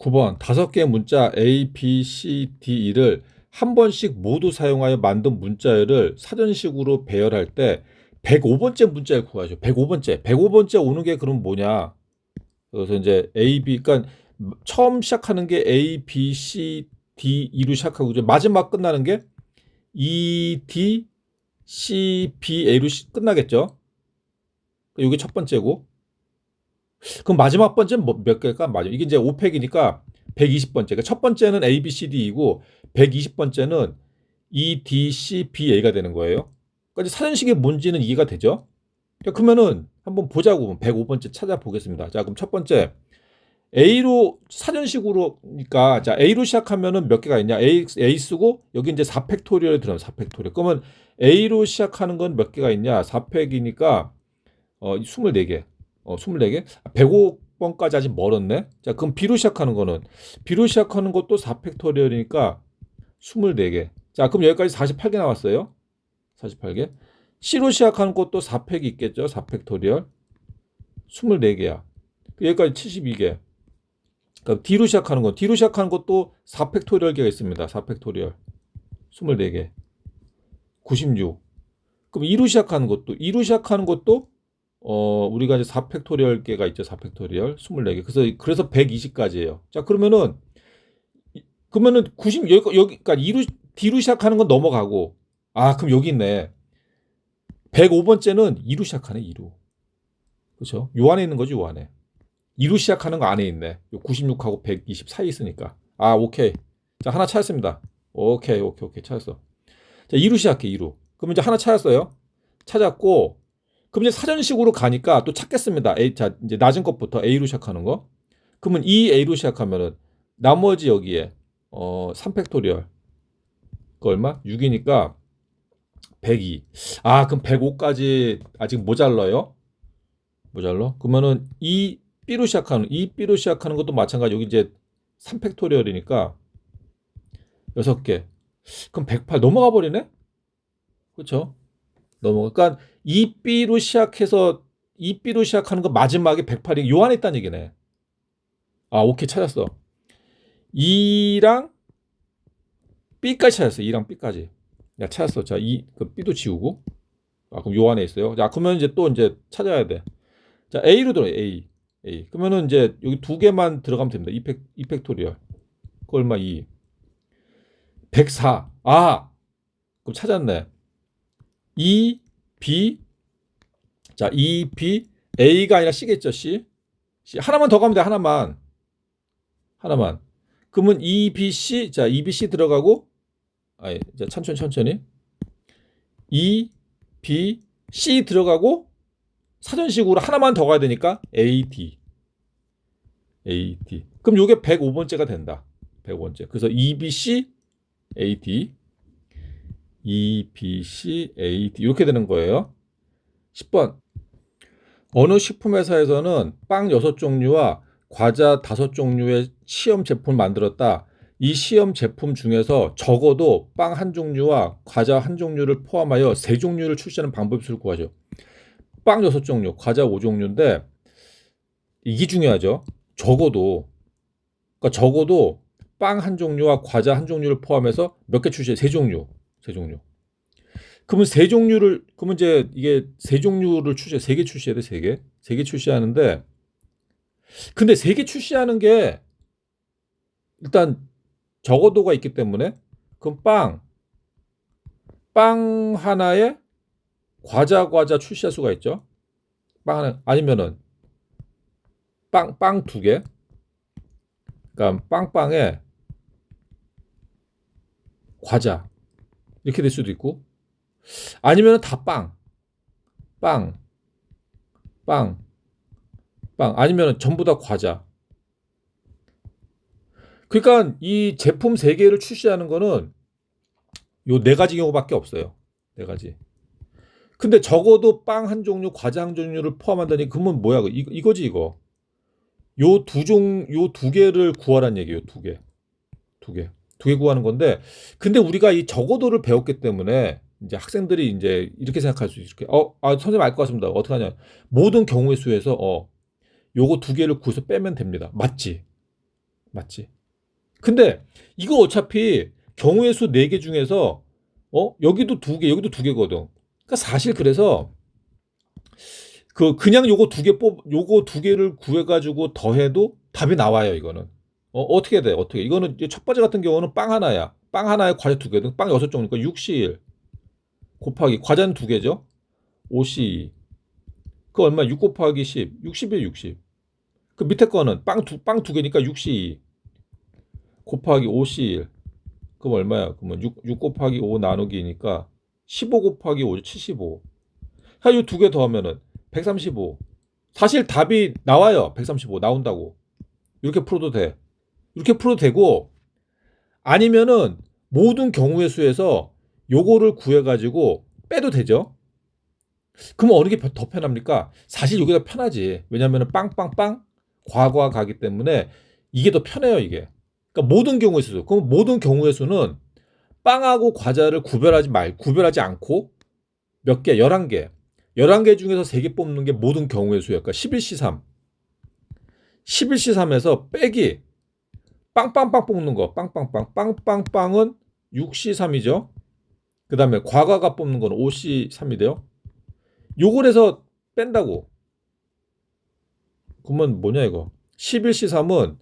9번 다섯 개의 문자 A, B, C, D, E를 한 번씩 모두 사용하여 만든 문자열을 사전식으로 배열할 때 105번째 문자열 구하죠. 105번째. 105번째 오는 게 그럼 뭐냐? 그래서 이제 A, B, 그러니까 처음 시작하는 게 A, B, C, D, E로 시작하고 이제 마지막 끝나는 게 E, D, C, B, A로 끝나겠죠. 이게 첫 번째고. 그럼 마지막 번째는 몇 개일까? 맞아. 이게 이제 5팩이니까 120번째. 그러니까 첫 번째는 A, B, C, D이고 120번째는 E, D, C, B, A가 되는 거예요. 그러니까 사전식이 뭔지는 이해가 되죠? 자, 그러면은 한번 보자고. 105번째 찾아보겠습니다. 자, 그럼 첫 번째 A로 사전식으로니까 자, A로 시작하면은 몇 개가 있냐? A 쓰고 여기 이제 4팩토리얼 들어가면 4팩토리얼. 그러면 A로 시작하는 건 몇 개가 있냐? 4팩이니까 24개. 24개? 105번까지 아직 멀었네. 자, 그럼 B로 시작하는 거는 B로 시작하는 것도 4팩토리얼이니까 24개. 자, 그럼 여기까지 48개 나왔어요. 48개. C로 시작하는 것도 4팩이 있겠죠. 4팩토리얼. 24개야. 여기까지 72개. 그럼 D로 시작하는 건 D로 시작하는 것도 4팩토리얼 개가 있습니다. 4팩토리얼. 24개. 96. 그럼 E로 시작하는 것도 우리가 이제 4팩토리얼 개가 있죠. 4팩토리얼 24개. 그래서 120까지예요. 자, 그러면은 90 여기 그러니까 D로 시작하는 건 넘어가고. 아, 그럼 여기 있네. 105번째는 2로 시작하네. 2로. 그렇죠? 요 안에 있는 거지, 요 안에. 2로 시작하는 거 안에 있네. 96하고 120 사이 있으니까. 아, 오케이. 자, 하나 찾았습니다. 오케이. 찾았어. 자, 2로 시작해. 2로. 그럼 이제 하나 찾았어요. 찾았고 그럼 이제 사전식으로 가니까 또 찾겠습니다. 자, 이제 낮은 것부터 A로 시작하는 거. 그러면 이 A로 시작하면은 나머지 여기에 3팩토리얼. 그 얼마? 6이니까 102. 아, 그럼 105까지 아직 모자라요? 모자라? 그러면은 이 B로 시작하는 것도 마찬가지. 여기 이제 3팩토리얼이니까 6개. 그럼 108 넘어가 버리네? 그렇죠? 그러니까 2B로 시작하는 거 마지막에 108이 요 안에 있다는 얘기네. 아, 오케이 찾았어. 2랑 B까지 찾았어. 2랑 B까지. 야, 찾았어. 자, 그 B도 지우고. 아, 그럼 요 안에 있어요. 자, 그러면 이제 또 이제 찾아야 돼. 자, A로 들어. A. 그러면은 이제 여기 두 개만 들어가면 됩니다. 2팩토리얼. 그 얼마 2. 104. 아, 그럼 찾았네. 2 B. 자, 2 B A가 아니라 C겠죠. C. 하나만 더 가면 돼. 하나만. 그러면 2BC, 자, 2BC 들어가고, 자, 천천히. 2BC 들어가고, 사전식으로 하나만 더 가야 되니까, AD. 그럼 요게 105번째가 된다. 105번째. 그래서 EBC, AD. EBC, AD. 이렇게 되는 거예요. 10번. 어느 식품회사에서는 빵 6종류와 과자 5종류의 시험 제품을 만들었다. 이 시험 제품 중에서 적어도 빵 한 종류와 과자 한 종류를 포함하여 3종류를 출시하는 방법을 구하죠. 빵 6종류, 과자 5종류인데 이게 중요하죠. 그러니까 적어도 빵 한 종류와 과자 한 종류를 포함해서 몇 개 출시해? 3종류. 그러면 이제 이게 3종류를 출시해. 3개 출시해야 돼, 3개. 3개 출시하는데 근데 3개 출시하는 게 일단 적어도가 있기 때문에 그럼 빵 하나에 과자 출시할 수가 있죠. 빵 하나 아니면은 빵 2개. 그러니까 빵에 과자 이렇게 될 수도 있고 아니면은 다 빵, 아니면은 전부 다 과자. 그러니까 이 제품 3개를 출시하는 거는 요 4가지 경우밖에 없어요. 4가지. 근데 적어도 빵 한 종류, 과자 한 종류를 포함한다니 그러면 뭐야? 이거지 이거. 요 2개를 구하란 얘기예요. 2개. 2개. 2개 구하는 건데 근데 우리가 이 적어도를 배웠기 때문에 이제 학생들이 이제 이렇게 생각할 수 있을 거예요. 선생님 알 것 같습니다. 어떻게 하냐? 모든 경우의 수에서 요거 2개를 구해서 빼면 됩니다. 맞지? 맞지? 근데 이거 어차피 경우의 수 4개 중에서 여기도 2개, 여기도 2개거든. 그러니까 사실 그래서 그냥 요거 2개를 구해 가지고 더해도 답이 나와요, 이거는. 어떻게 돼? 어떻게? 이거는 첫 번째 같은 경우는 빵 하나야. 빵 하나에 과자 2개든. 빵 6종이니까 6C1 곱하기 과자는 2개죠. 5C2. 그 얼마? 6 곱하기 10. 60이에요, 60. 그 밑에 거는 빵 두 개니까 6C2 곱하기 5C1. 그럼 얼마야? 그러면 6 곱하기 5 나누기니까 15 곱하기 5죠. 75. 이 2개 더하면은 135. 사실 답이 나와요. 135 나온다고. 이렇게 풀어도 돼. 이렇게 풀어도 되고 아니면은 모든 경우의 수에서 요거를 구해가지고 빼도 되죠. 그럼 어느 게 더 편합니까? 사실 여기가 편하지. 왜냐면은 빵빵빵 과거가 가기 때문에 이게 더 편해요, 이게. 그러니까 모든 경우의 수. 그럼 모든 경우의 수는 빵하고 과자를 구별하지 않고 몇 개? 11개. 11개 중에서 3개 뽑는 게 모든 경우의 수예요. 그러니까 11C3. 11C3에서 빼기 빵빵빵 뽑는 거. 빵빵빵. 빵빵빵은 6C3이죠. 그 다음에 과거가 뽑는 건 5C3이 돼요. 요걸 해서 뺀다고. 그러면 뭐냐 이거. 11C3은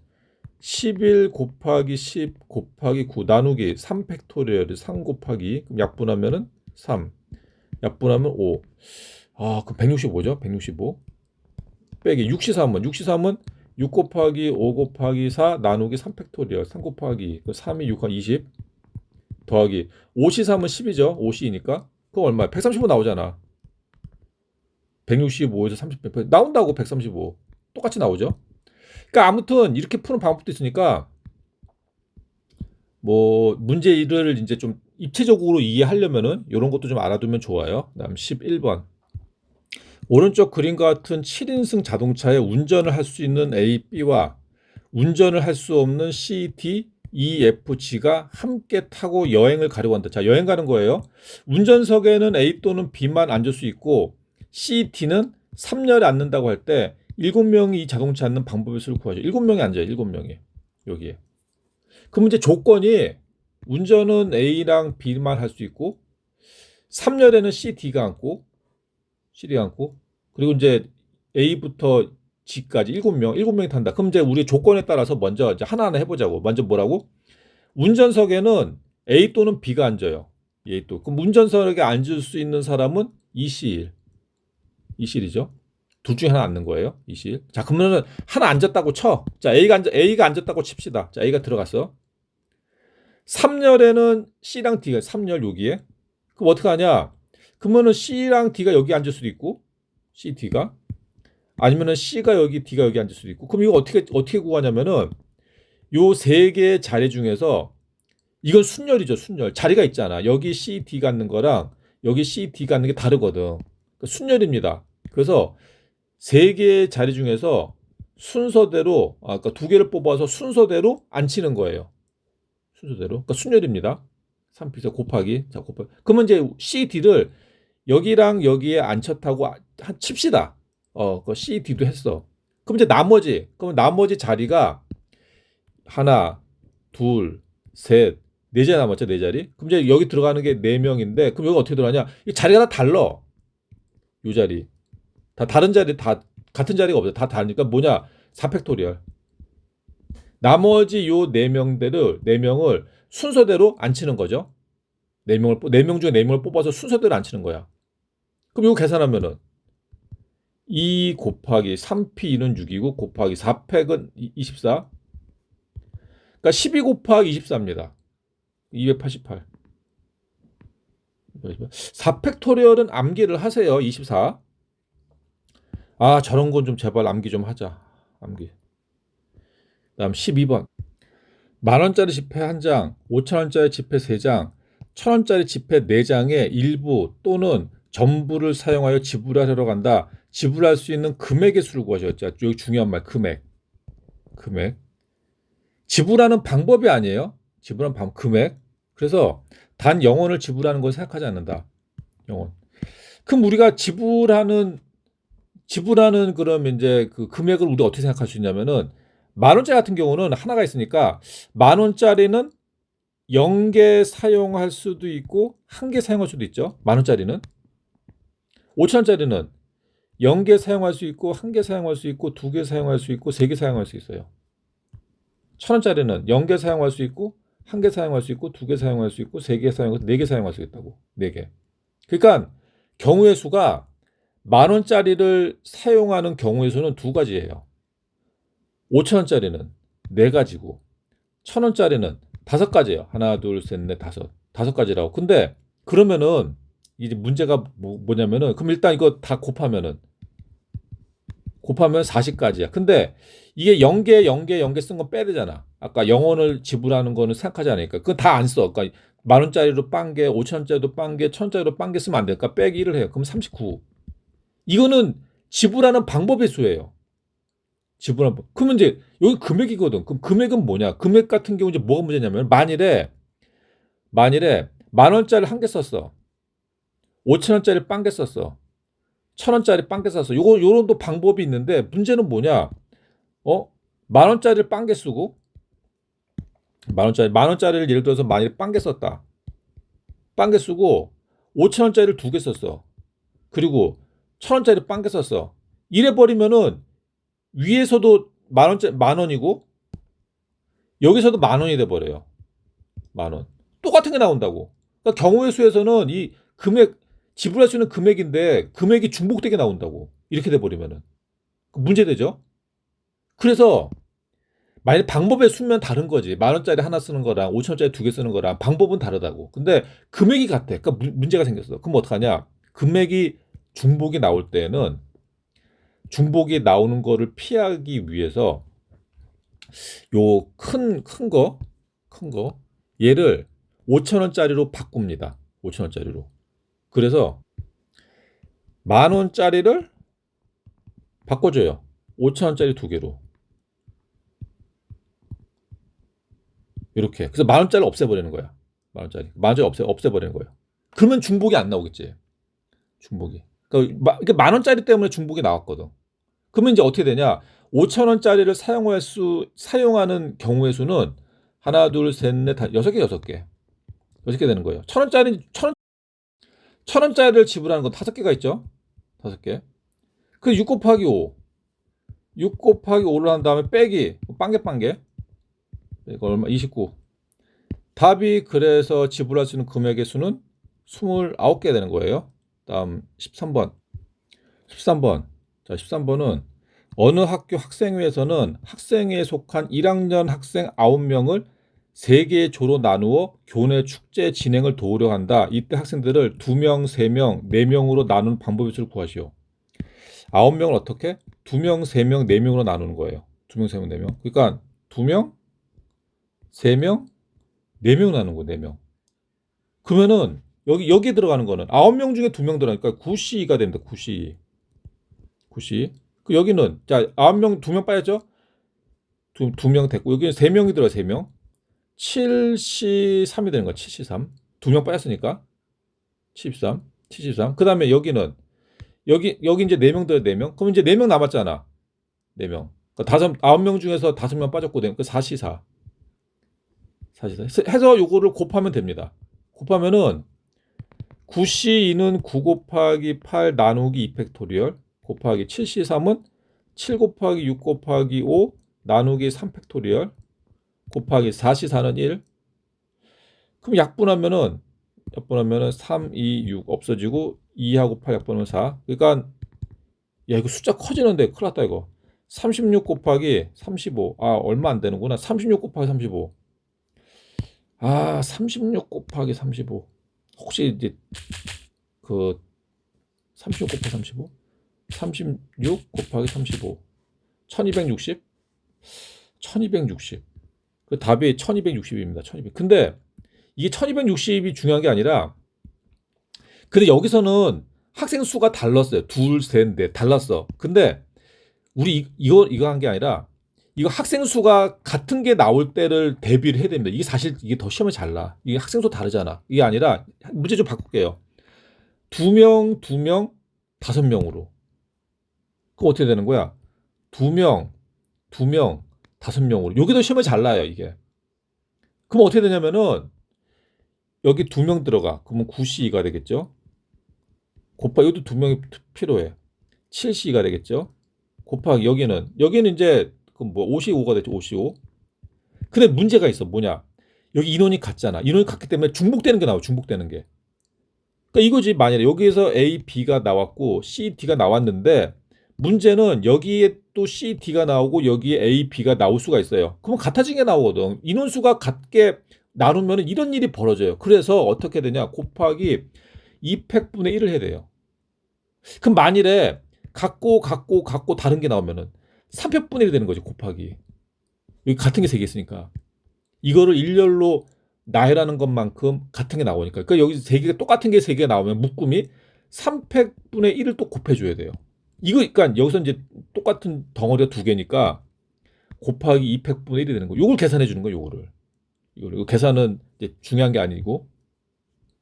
11 곱하기 10 곱하기 9 나누기 3 팩토리얼이 3 곱하기 그럼 약분하면은 3 약분하면 5. 그럼 165죠. 165 빼기 6C3은 6 곱하기 5 곱하기 4 나누기 3 팩토리얼 3 곱하기 3이 6한 20 더하기 5C3은 10이죠. 5C니까 그럼 얼마야? 135 나오잖아. 165에서 30 나온다고. 135 똑같이 나오죠. 그러니까 아무튼 이렇게 푸는 방법도 있으니까 뭐 문제를 이제 좀 입체적으로 이해하려면은 이런 것도 좀 알아두면 좋아요. 그다음 11번. 오른쪽 그림과 같은 7인승 자동차의 운전을 할 수 있는 A, B와 운전을 할 수 없는 C, D, E, F, G가 함께 타고 여행을 가려고 한다. 자, 여행 가는 거예요. 운전석에는 A 또는 B만 앉을 수 있고 C, D는 3열에 앉는다고 할 때 7명이 이 자동차에 앉는 방법의 수를 구하죠. 7명이 앉아요. 7명이. 여기에. 그럼 이제 조건이 운전은 A랑 B만 할 수 있고 3열에는 C, D가 앉고 C가 앉고 그리고 이제 A부터 G까지 7명이 탄다. 그럼 이제 우리 조건에 따라서 먼저 이제 하나하나 해보자고. 먼저 뭐라고? 운전석에는 A 또는 B가 앉아요. A 또. 그럼 운전석에 앉을 수 있는 사람은 2C1. 2C1이죠. 둘 중에 하나 앉는 거예요. 2C1. 자, 그러면은 하나 앉았다고 쳐. 자, A가 앉았다고 칩시다. 자, A가 들어갔어. 3열에는 C랑 D가 3열 여기에. 그럼 어떻게 하냐? 그러면은 C랑 D가 여기 앉을 수도 있고 C, D가 아니면은 C가 여기 D가 여기 앉을 수도 있고. 그럼 이거 어떻게 구하냐면은 요 세 개의 자리 중에서 이건 순열이죠, 순열. 자리가 있잖아. 여기 C, D가 앉는 거랑 여기 C, D가 앉는 게 다르거든. 그러니까 순열입니다. 그래서 세 개의 자리 중에서 순서대로 그러니까 두 개를 뽑아서 순서대로 앉히는 거예요. 순서대로. 그러니까 순열입니다. 3p에서 곱하기. 자, 곱하기. 그러면 이제 C, D를 여기랑 여기에 앉혔다고 한 칩시다. 그 C, D도 했어. 그럼 이제 나머지 자리가 하나, 둘, 셋, 네 자리 남았죠, 네 자리. 그럼 이제 여기 들어가는 게 네 명인데, 그럼 여기 어떻게 들어가냐? 이 자리가 다 달라. 요 자리. 다 다른 자리, 다 같은 자리가 없어. 다 다르니까 뭐냐? 4팩토리얼. 나머지 요 네 명을 순서대로 앉히는 거죠. 네 명 중에 네 명을 뽑아서 순서대로 앉히는 거야. 그럼 이거 계산하면은 2 곱하기 3p는 6이고 곱하기 4팩은 24. 그러니까 12 곱하기 24입니다. 288. 4팩토리얼은 암기를 하세요. 24. 저런 건 좀 제발 암기 좀 하자. 암기. 다음 12번. 만 원짜리 지폐 1장, 5천 원짜리 지폐 3장, 1천 원짜리 지폐 4장의 일부 또는 전부를 사용하여 지불하러 간다. 지불할 수 있는 금액의 수를 구하셨죠. 여기 중요한 말 금액. 지불하는 방법이 아니에요. 지불하는 금액. 그래서 단 0원을 지불하는 걸 생각하지 않는다. 0원. 그럼 우리가 지불하는 그럼 이제 그 금액을 우리가 어떻게 생각할 수 있냐면은 만 원짜리 같은 경우는 하나가 있으니까 만 원짜리는 0개 사용할 수도 있고 1개 사용할 수도 있죠. 만 원짜리는. 5천 원짜리는 0개 사용할 수 있고 1개 사용할 수 있고 2개 사용할 수 있고 3개 사용할 수 있어요. 1,000원짜리는 0개 사용할 수 있고 1개 사용할 수 있고 2개 사용할 수 있고 3개 사용할 4개 사용할 수 있다고. 4개. 그러니까 경우의 수가 만 원짜리를 사용하는 경우의 수는 두 가지예요. 5,000원짜리는 4가지고 1,000원짜리는 5가지예요. 하나, 둘, 셋, 넷, 다섯. 5가지라고. 근데 그러면은 이제 문제가 뭐냐면은 그럼 일단 이거 다 곱하면 40가지야. 근데 이게 0개, 0개, 0개 쓴 건 빼야 되잖아. 아까 0원을 지불하는 거는 생각하지 않으니까. 그건 다 안 써. 그러니까 만 원짜리로 빵 개, 5천 원짜리도 빵 개, 1,000원짜리로 빵 개 쓰면 안 되니까 빼기 1을 해요. 그럼 39. 이거는 지불하는 방법의 수예요. 지불하는 법. 그러면 이제 여기 금액이거든. 그럼 금액은 뭐냐? 금액 같은 경우 이제 뭐가 문제냐면 만일에 만 원짜리 한 개 썼어. 5천 원짜리 빵 개 썼어. 1,000원짜리 빵 개 썼어. 요런 또 방법이 있는데 문제는 뭐냐? 만 원짜리를 빵 개 쓰고 만 원짜리를 예를 들어서 만약에 빵 개 썼다. 빵 개 쓰고 5천 원짜리를 2개 썼어. 그리고 1,000원짜리 빵 개 썼어. 이래 버리면은 위에서도 만 원이고 여기서도 만 원이 돼 버려요. 만 원. 똑같은 게 나온다고. 그러니까 경우의 수에서는 이 금액 지불할 수 있는 금액인데 금액이 중복되게 나온다고. 이렇게 돼 버리면은 문제되죠. 그래서 만약 방법의 수면 다른 거지. 만 원짜리 하나 쓰는 거랑 5천 원짜리 2개 쓰는 거랑 방법은 다르다고. 근데 금액이 같아. 그러니까 문제가 생겼어. 그럼 어떡하냐? 금액이 중복이 나올 때는 중복이 나오는 거를 피하기 위해서 요 큰 거 얘를 5천 원짜리로 바꿉니다. 5천 원짜리로. 그래서 만 원짜리를 바꿔줘요. 5천 원짜리 2개로. 이렇게. 그래서 만 원짜리를 없애버리는 거야. 만 원짜리 없애버리는 거예요. 그러면 중복이 안 나오겠지. 중복이. 그러니까 만 원짜리 때문에 중복이 나왔거든. 그러면 이제 어떻게 되냐? 5천 원짜리를 사용하는 경우의 수는 하나, 둘, 셋, 넷, 다 6개, 6개. 6개 되는 거예요. 천 원짜리를 지불하는 건 5개가 있죠? 5개. 그 6 곱하기 5. 6 곱하기 5를 한 다음에 빼기. 빵개. 이거 얼마? 29. 답이 그래서 지불할 수 있는 금액의 수는 29개 되는 거예요. 다음 13번. 13번. 자, 13번은 어느 학교 학생회에서는 학생회에 속한 1학년 학생 9명을 3개의 조로 나누어 교내 축제 진행을 도우려 한다. 이때 학생들을 2명, 3명, 4명으로 나누는 방법의 수를 구하시오. 9명을 어떻게? 2명, 3명, 4명으로 나누는 거예요. 2명, 3명, 4명. 그러니까 2명, 3명, 4명 나누는 거예요. 4명. 그러면은 여기 들어가는 거는 9명 중에 2명 들어가니까 9C가 됩니다. 9C. 그 여기는 자 9명 2명 빠졌죠? 2명 됐고 여기는 3명이 들어가 3명. 7C3이 되는 거야. 7C3. 2명 빠졌으니까 73. 그다음에 여기는 여기 이제 4명 들어 4명. 그럼 이제 4명 남았잖아. 4명. 그러니까 9명 중에서 5명 빠졌고 그 4C4. 해서 요거를 곱하면 됩니다. 곱하면은 9C2는 9 곱하기 8 나누기 2 팩토리얼 곱하기 7C3은 7 곱하기 6 곱하기 5 나누기 3 팩토리얼 곱하기 4C4는 1. 그럼 약분하면은 3, 2, 6 없어지고 2하고 8 약분하면 4. 그러니까 야 이거 숫자 커지는데 큰일 났다 이거. 36 곱하기 35. 얼마 안 되는구나. 36 곱하기 35. 36 곱하기 35. 혹시 이제 그 36 곱하기 35? 36 곱하기 35. 1260? 1260. 그 답이 1260입니다. 1200. 근데 이게 1260이 중요한 게 아니라 근데 여기서는 학생 수가 달랐어요. 둘, 셋, 넷 달랐어. 근데 우리 이거 한 게 아니라 이거 학생 수가 같은 게 나올 때를 대비를 해야 됩니다. 이게 사실 이게 더 시험에 잘 나. 이게 학생 수 다르잖아. 이게 아니라 문제 좀 바꿀게요. 2명, 2명, 5명으로. 그럼 어떻게 되는 거야? 2명, 2명, 5명으로. 여기도 시험에 잘 나요, 이게. 그럼 어떻게 되냐면은 여기 2명 들어가. 그러면 9C가 되겠죠. 곱하기 여기도 2명이 필요해. 7C가 되겠죠. 곱하기 여기는 이제 그럼 뭐 55가 되죠. 55. 근데 문제가 있어. 뭐냐? 여기 인원이 같잖아. 인원이 같기 때문에 중복되는 게 나와. 중복되는 게. 그러니까 이거지. 만약에 여기에서 A, B가 나왔고 C, D가 나왔는데 문제는 여기에 또 C, D가 나오고 여기에 A, B가 나올 수가 있어요. 그러면 같아진 게 나오거든. 인원수가 같게 나누면 이런 일이 벌어져요. 그래서 어떻게 되냐? 곱하기 200분의 1을 해야 돼요. 그럼 만일에 같고 다른 게 나오면은 300분의 1이 되는 거지. 곱하기. 여기 같은 게 3개 있으니까. 이거를 일렬로 나열하는 것만큼 같은 게 나오니까. 그러니까 여기 3개가 똑같은 게 3개가 나오면 묶음이 300분의 1을 또 곱해줘야 돼요. 이거, 그러니까 여기서 이제 똑같은 덩어리가 2개니까 곱하기 200분의 1이 되는 거. 요걸 계산해 주는 거예요, 요거를. 이거 계산은 이제 중요한 게 아니고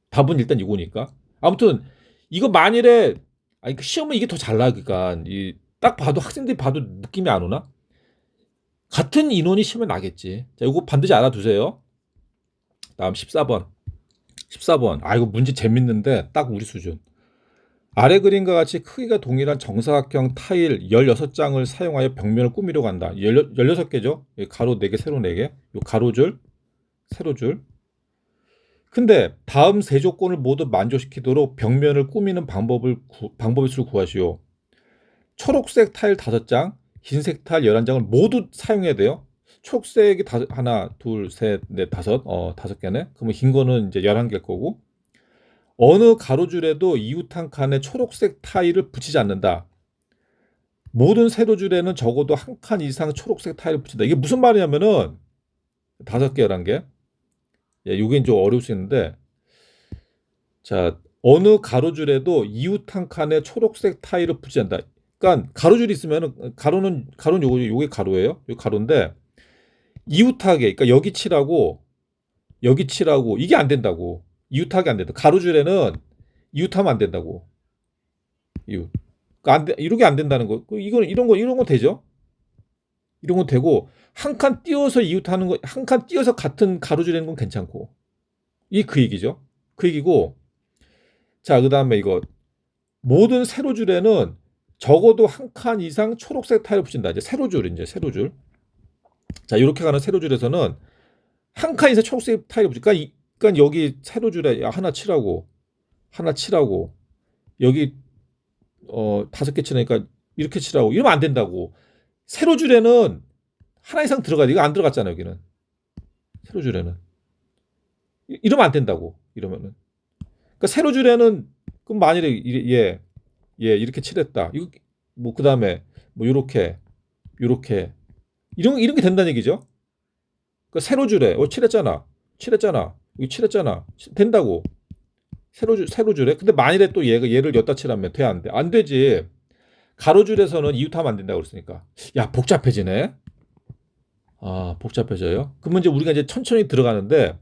답은 일단 이거니까. 아무튼 이거 만일에 아니 그 시험은 이게 더 잘 나니까 이 딱 봐도 학생들이 봐도 느낌이 안 오나? 같은 인원이 시험에 나겠지. 자, 이거 반드시 알아두세요. 다음 14번. 14번. 아, 이거 문제 재밌는데 딱 우리 수준. 아래 그림과 같이 크기가 동일한 정사각형 타일 16장을 사용하여 벽면을 꾸미려고 한다. 16개죠? 가로 4개, 세로 4개. 요 가로줄, 세로줄. 근데 다음 세 조건을 모두 만족시키도록 벽면을 꾸미는 방법의 수를 구하시오. 초록색 타일 5장, 흰색 타일 11장을 모두 사용해야 돼요. 초록색이 하나, 둘, 셋, 넷, 다섯, 5개네. 그러면 흰 거는 이제 11개일 거고. 어느 가로줄에도 이웃 한 칸에 초록색 타일을 붙이지 않는다. 모든 세로줄에는 적어도 한 칸 이상 초록색 타일을 붙인다. 이게 무슨 말이냐면은 5개, 11개. 예, 이게 좀 어려울 수 있는데, 자, 어느 가로줄에도 이웃 한 칸에 초록색 타일을 붙이지 않는다. 그러니까 가로줄이 있으면은 가로는 요게 가로예요. 요 가로인데 이웃하게, 그러니까 여기 칠하고 이게 안 된다고. 이웃하게 안 된다. 가로줄에는 이웃하면 안 된다고. 이웃. 그러니까 안 돼, 이렇게 안 된다는 거. 이거는 이런 거 되죠? 이런 거 되고 한 칸 띄워서 이웃하는 거, 한 칸 띄워서 같은 가로줄에 있는 건 괜찮고. 이 그 얘기죠. 그 얘기고. 자, 그다음에 이거 모든 세로줄에는 적어도 한 칸 이상 초록색 타일을 붙인다. 이제 세로줄. 자, 이렇게 가는 세로줄에서는 한 칸 이상 초록색 타일을 붙이니까 그러니까 여기 세로줄에 하나 칠하고 여기 5개 칠하니까 이렇게 칠하고 이러면 안 된다고. 세로줄에는 하나 이상 들어가야 돼. 이거 안 들어갔잖아, 여기는. 세로줄에는. 이러면 안 된다고. 이러면은. 그러니까 세로줄에는 그럼 만일에 이렇게 칠했다. 이거 뭐 그다음에 뭐 요렇게 이런 게 된다는 얘기죠. 그러니까 세로줄에 칠했잖아. 이거 칠했잖아. 된다고. 세로줄에. 근데 만일에 또 얘를 엿다 칠하면 돼, 안 돼? 안 되지. 가로줄에서는 이웃하면 안 된다고 그랬으니까. 야, 복잡해지네. 아, 복잡해져요. 그러면 이제 우리가 이제 천천히 들어가는데,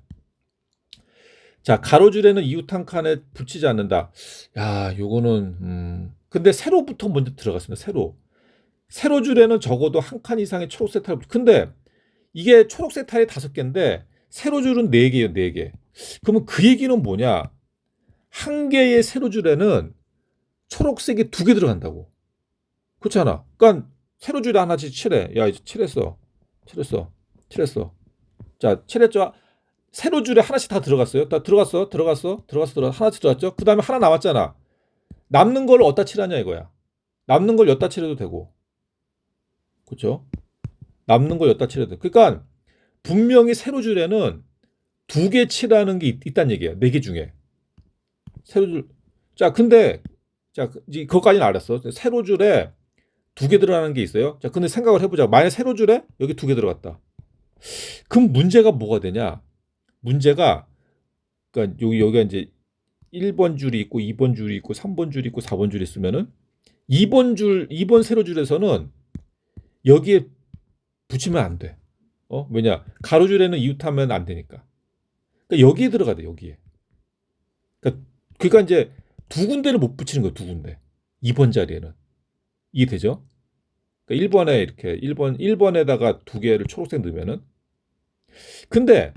자, 가로줄에는 이웃 한 칸에 붙이지 않는다. 야, 요거는 근데 세로부터 먼저 들어갔습니다. 세로줄에는 적어도 한 칸 이상의 초록색 타일. 근데 이게 초록색 타일이 5개인데 세로줄은 4개예요, 4개. 그러면 그 얘기는 뭐냐? 한 개의 세로줄에는 초록색이 2개 들어간다고. 그렇잖아. 그러니까 세로줄에 하나씩 칠해. 야, 이제 칠했어. 자, 칠했죠. 세로줄에 하나씩 다 들어갔어요. 다 들어갔어. 하나씩 들어갔죠. 그다음에 하나 남았잖아. 남는 걸 어디다 칠하냐 이거야. 남는 걸 여기다 칠해도 되고. 그렇죠? 남는 걸 여기다 칠해도 돼. 그러니까 분명히 세로줄에는 2개 칠하는 게 있다는 얘기야. 4개 중에. 세로줄. 자, 근데 자, 그것까지는 알았어. 세로줄에 2개 들어가는 게 있어요. 자, 근데 생각을 해보자. 만약 세로줄에 여기 2개 들어갔다. 그럼 문제가 뭐가 되냐? 문제가 그러니까 여기가 이제 1번 줄이 있고 2번 줄이 있고 3번 줄이 있고 4번 줄이 있으면은 2번 세로줄에서는 여기에 붙이면 안 돼. 왜냐? 가로줄에는 이웃하면 안 되니까. 그러니까 여기에 들어가야 돼, 여기에. 그러니까 이제 2군데를 못 붙이는 거예요, 2군데. 2번 자리에는. 이해되죠? 그러니까 1번에 이렇게 1번에다가 두 개를 초록색 넣으면은 근데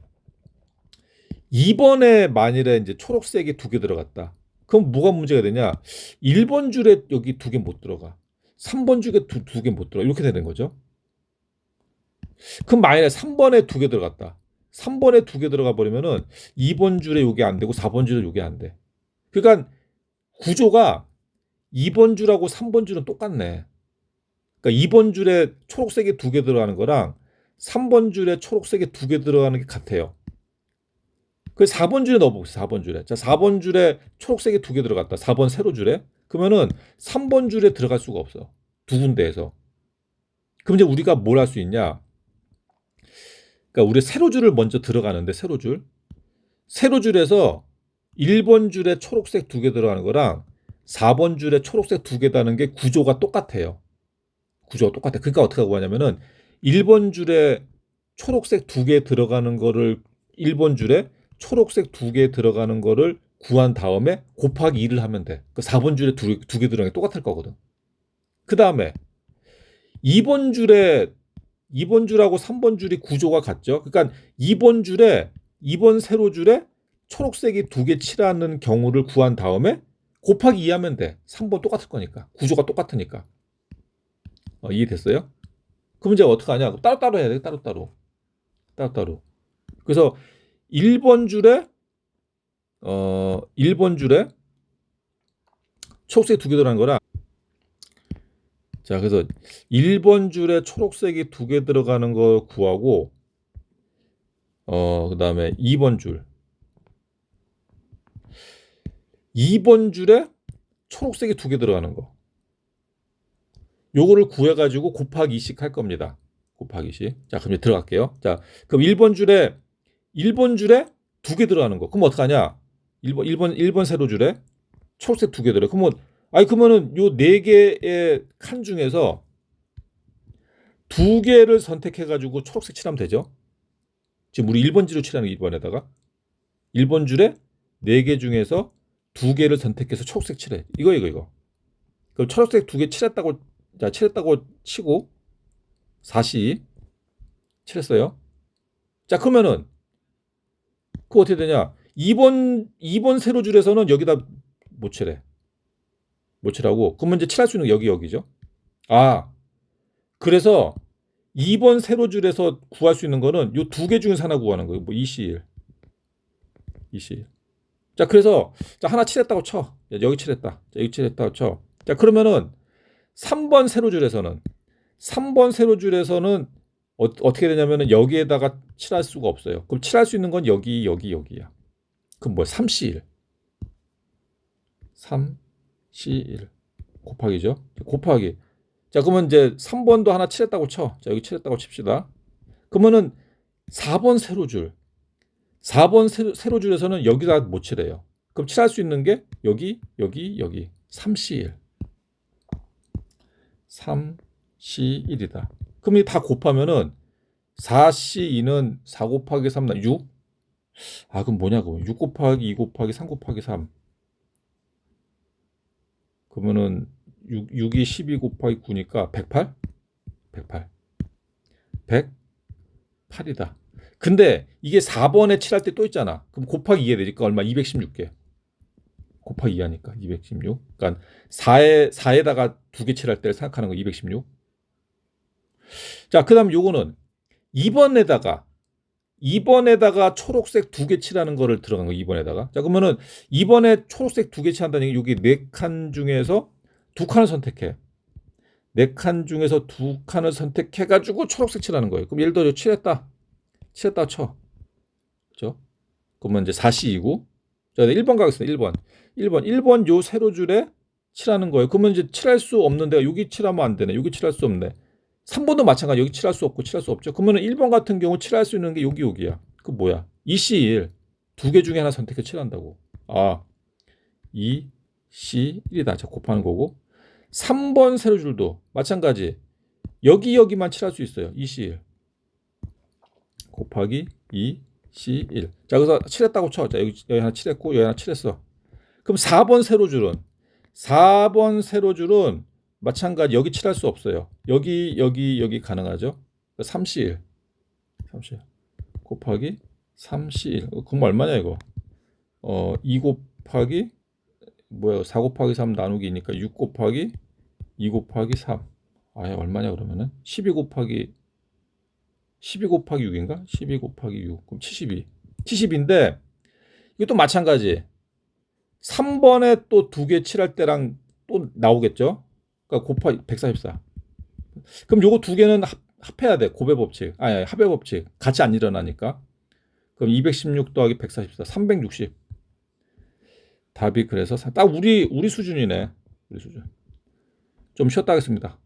2번에 만일에 이제 초록색이 두 개 들어갔다. 그럼 뭐가 문제가 되냐? 1번 줄에 여기 두 개 못 들어가. 3번 줄에 두 개 못 들어가. 이렇게 되는 거죠. 그럼 만약에 3번에 두 개 들어갔다. 3번에 두 개 들어가 버리면은 2번 줄에 요게 안 되고 4번 줄에 요게 안 돼. 그러니까 구조가 2번 줄하고 3번 줄은 똑같네. 그러니까 2번 줄에 초록색이 두 개 들어가는 거랑 3번 줄에 초록색이 두 개 들어가는 게 같아요. 그 4번 줄에 넣어보세요. 4번 줄에. 자, 4번 줄에 초록색이 두 개 들어갔다. 4번 세로 줄에. 그러면은 3번 줄에 들어갈 수가 없어. 두 군데에서. 그럼 이제 우리가 뭘 할 수 있냐? 그러니까 우리 세로줄을 먼저 들어가는데 세로줄. 세로줄에서 1번 줄에 초록색 두 개 들어가는 거랑 4번 줄에 초록색 두 개다는 게 구조가 똑같아요. 구조가 똑같아. 그러니까 어떻게 하고 하냐면은 1번 줄에 초록색 두 개 들어가는 거를 1번 줄에 초록색 두 개 들어가는 거를 구한 다음에 곱하기 2를 하면 돼. 그 4번 줄에 두 개 들어가는 게 똑같을 거거든. 그 다음에 2번 줄에 2번 줄하고 3번 줄이 구조가 같죠. 그러니까 2번 줄에 2번 세로 줄에 초록색이 두 개 칠하는 경우를 구한 다음에 곱하기 2 하면 돼. 3번 똑같을 거니까. 구조가 똑같으니까. 이해됐어요? 그럼 이제 어떻게 하냐? 따로따로 해야 돼. 따로따로. 따로따로. 그래서 1번 줄에 1번 줄에 초록색 두 개 들어가는 거랑 자, 그래서 1번 줄에 초록색이 두 개 들어가는 거 구하고 그다음에 2번 줄 2번 줄에 초록색이 두 개 들어가는 거. 요거를 구해 가지고 곱하기 2씩 할 겁니다. 곱하기 2씩. 자, 그럼 이제 들어갈게요. 자, 그럼 1번 줄에 두 개 들어가는 거. 그럼 어떡하냐? 1번 세로 줄에 초록색 두 개 들어요. 그러면은 요 네 개의 칸 중에서 두 개를 선택해 가지고 초록색 칠하면 되죠. 지금 우리 1번 지로 칠하는 2번에다가 1번 줄에 네 개 중에서 두 개를 선택해서 초록색 칠해. 이거. 그럼 초록색 두 개 칠했다고 자, 칠했다고 치고 4시 칠했어요. 자, 그러면은 그거 어떻게 되냐? 2번 세로 줄에서는 여기다 못 칠해. 못 칠하고 그러면 이제 칠할 수 있는 게 여기죠. 아, 그래서 2번 세로 줄에서 구할 수 있는 거는 요 두 개 중에서 하나 구하는 거예요. 뭐 EC1. 자, 그래서 자, 하나 칠했다고 쳐. 자, 여기 칠했다. 자, 여기 칠했다고 쳐. 자, 그러면은 3번 세로줄에서는 어떻게 되냐면은 여기에다가 칠할 수가 없어요. 그럼 칠할 수 있는 건 여기야. 그럼 뭐 3C1 곱하기죠. 곱하기. 자, 그러면 이제 3번도 하나 칠했다고 쳐. 자, 여기 칠했다고 칩시다. 그러면은 4번 세로줄에서는 여기다 못 칠해요. 그럼 칠할 수 있는 게 여기 3C1 3C1이다. 그럼 이 다 곱하면은 4C2는 4 곱하기 3, 6? 아, 그럼 뭐냐고. 6 곱하기 2 곱하기 3 곱하기 3. 그러면은 6이 12 곱하기 9니까 108? 108이다. 근데 이게 4번에 칠할 때 또 있잖아. 그럼 곱하기 2에 되니까 얼마? 216개. 곱하기 2 하니까 216. 그러니까 4에다가 두 개 칠할 때를 생각하는 거 216. 자, 그다음 요거는 2번에다가 초록색 두 개 칠하는 거를 들어간 거 2번에다가. 자, 그러면은 2번에 초록색 두 개 칠한다는 게 여기 네 칸 중에서 두 칸을 선택해. 네 칸 중에서 두 칸을 선택해 가지고 초록색 칠하는 거예요. 그럼 예를 들어 칠했다 쳐. 그렇죠? 그러면 이제 4C2고. 자, 1번 가겠습니다. 1번 요 세로 줄에 칠하는 거예요. 그러면 이제 칠할 수 없는데 여기 칠하면 안 되네. 여기 칠할 수 없네. 3번도 마찬가지. 여기 칠할 수 없고 칠할 수 없죠. 그러면 1번 같은 경우 칠할 수 있는 게 여기야. 그 뭐야? 2C1 두 개 중에 하나 선택해 칠한다고. 아, 2C1이다. 자, 곱하는 거고. 3번 세로줄도 마찬가지. 여기만 칠할 수 있어요. 2C1 곱하기 2C1. 자, 그래서 칠했다고 쳐. 자, 여기 하나 칠했고 여기 하나 칠했어. 그럼 4번 세로줄은 마찬가지 여기 칠할 수 없어요. 여기 가능하죠. 3C1 곱하기 3C1 그럼 얼마냐 이거 2 곱하기 4 곱하기 3 나누기니까 6 곱하기 2 곱하기 3 얼마냐 그러면은 12 곱하기 6인가? 12 곱하기 6 그럼 70인데 이것도 마찬가지 3번에 또 두 개 칠할 때랑 또 나오겠죠. 그러니까 곱하기 144 그럼 요거 두 개는 합해야 돼. 곱의 법칙 합의 법칙 같이 안 일어나니까 그럼 216 더하기 144 360 답이 그래서 딱 우리 수준이네. 우리 수준. 좀 쉬었다 하겠습니다.